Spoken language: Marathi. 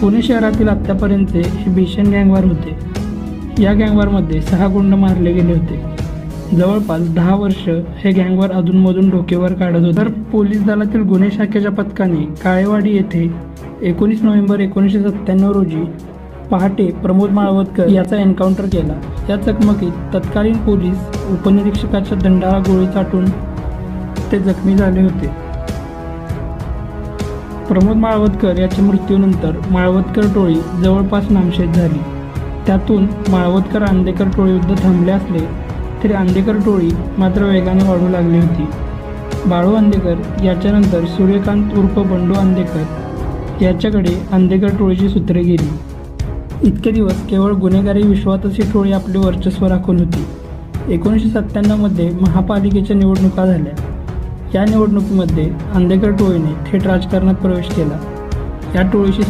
पुणे शहरातील आत्तापर्यंतचे हे भीषण गँगवार होते. या गँगवारमध्ये 6 गुंड मारले गेले होते. जवळपास 10 वर्ष हे गँगवार अधूनमधून डोकेवर काढत होते. तर पोलीस दलातील गुन्हे शाखेच्या पथकाने काळेवाडी येथे 19 नोव्हेंबर 1997 रोजी पहाटे प्रमोद माळवदकर याचा एन्काउंटर केला. या चकमकीत तत्कालीन पोलीस उपनिरीक्षकाच्या दंडाला गोळी चाटून ते जखमी झाले होते. प्रमोद माळवदकर याच्या मृत्यूनंतर माळवदकर टोळी जवळपास नामशेष झाली. त्यातून माळवदकर आंदेकर टोळी युद्ध थांबले असले तरी आंदेकर टोळी मात्र वेगाने वाढू लागली होती. बाळू आंदेकर याच्यानंतर सूर्यकांत उर्फ बंडू आंदेकर याच्याकडे आंदेकर टोळीची सूत्रे गेली. इतके दिवस केवळ गुन्हेगारी विश्वातच ही टोळी आपले वर्चस्व राखून होती. 1997 महापालिकेच्या निवडणुका झाल्या. या निवडणुकीमध्ये आंदेकर टोळीने थेट राजकारणात प्रवेश केला. या टोळीशी